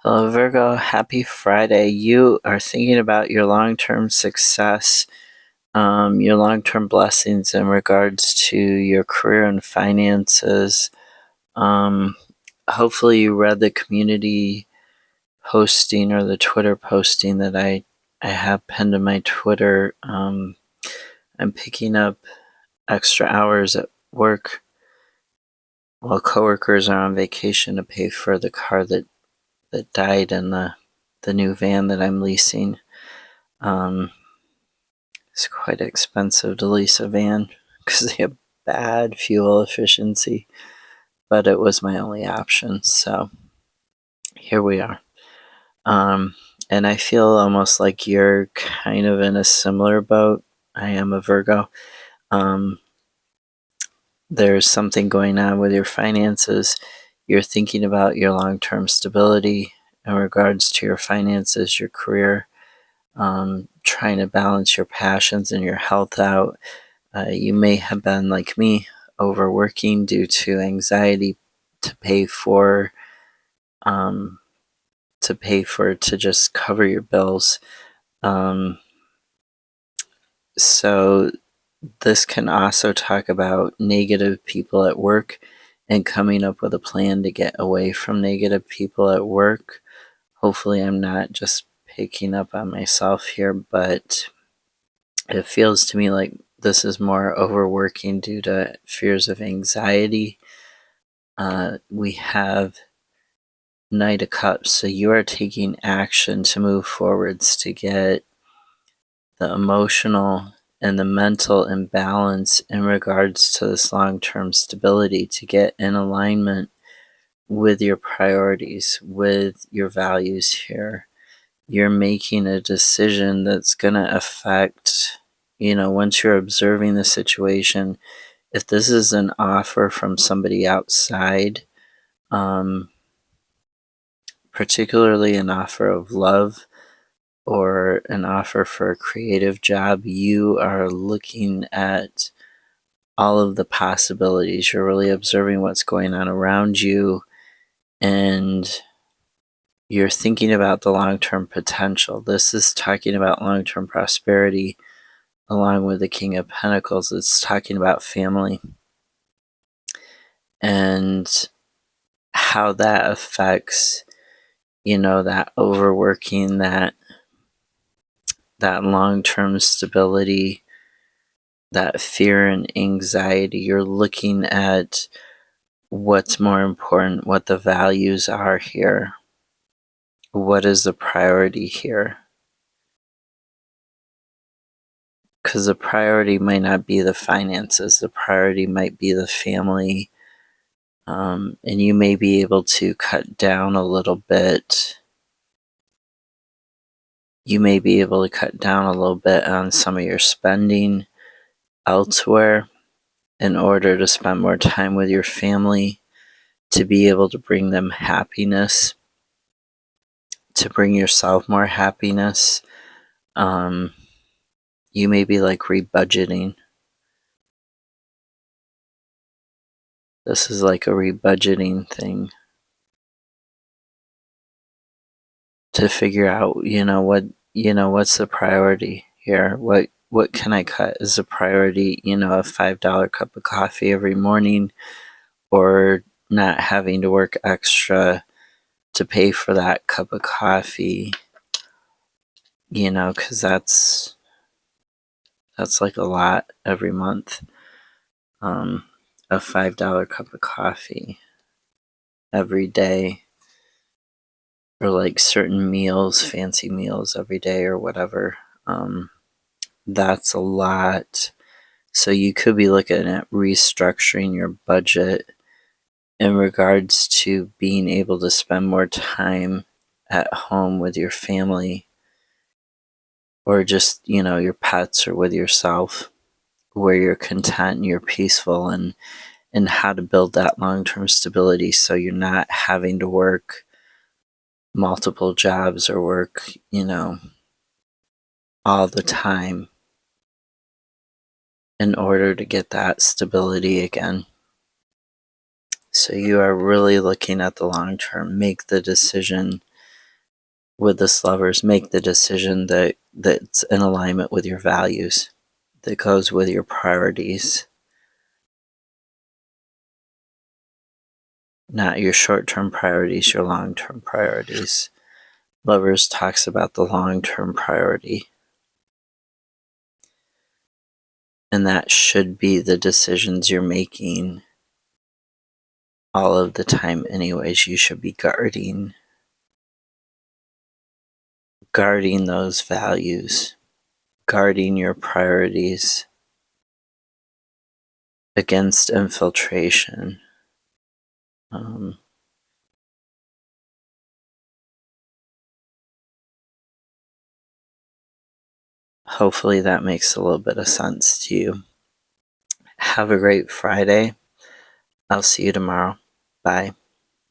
Hello, Virgo. Happy Friday. You are thinking about your long term success, your long term blessings in regards to your career and finances. Um, Hopefully, you read the community posting or the Twitter posting that I have pinned to my Twitter. I'm picking up extra hours at work while coworkers are on vacation to pay for the car that died in the new van that I'm leasing. Um, it's quite expensive to lease a van because they have bad fuel efficiency, but it was my only option. So here we are. Um, and I feel almost like you're kind of in a similar boat. I am a Virgo. Um, there's something going on with your finances. You're thinking about your long term stability in regards to your finances, your career, trying to balance your passions and your health out. You may have been, like me, overworking due to anxiety to pay for um, to just cover your bills. Um, so this can also talk about negative people at work and coming up with a plan to get away from negative people at work. Hopefully, I'm not just picking up on myself here, but it feels to me like this is more overworking due to fears of anxiety. We have Knight of Cups, so you are taking action to move forwards to get the emotional and the mental imbalance in regards to this long-term stability, to get in alignment with your priorities, with your values here. You're making a decision that's going to affect, once you're observing the situation, if this is an offer from somebody outside, particularly an offer of love or an offer for a creative job, you are looking at all of the possibilities. You're really observing what's going on around you, and you're thinking about the long-term potential. This is talking about long-term prosperity along with the King of Pentacles. It's talking about family and how that affects, that overworking, that long-term stability, that fear and anxiety. You're looking at what's more important, what the values are here, what is the priority here. Because the priority might not be the finances, the priority might be the family, and you may be able to cut down a little bit. You may be able to cut down a little bit on some of your spending elsewhere in order to spend more time with your family, to be able to bring them happiness, to bring yourself more happiness. You may be like rebudgeting. This is like a rebudgeting thing to figure out, what's the priority here? What can I cut as a priority? A $5 cup of coffee every morning, or not having to work extra to pay for that cup of coffee, because that's like a lot every month. A $5 cup of coffee every day, or like certain meals, fancy meals every day or whatever. That's a lot. So you could be looking at restructuring your budget in regards to being able to spend more time at home with your family, or just, your pets, or with yourself, where you're content and you're peaceful, and how to build that long-term stability so you're not having to work multiple jobs or work, all the time in order to get that stability again. So you are really looking at the long term. Make the decision with this lovers, make the decision that's in alignment with your values, that goes with your priorities, not your short-term priorities, your long-term priorities. Lovers talks about the long-term priority. And that should be the decisions you're making all of the time anyways. You should be guarding those values, guarding your priorities against infiltration. Hopefully that makes a little bit of sense to you. Have a great Friday. I'll see you tomorrow. Bye.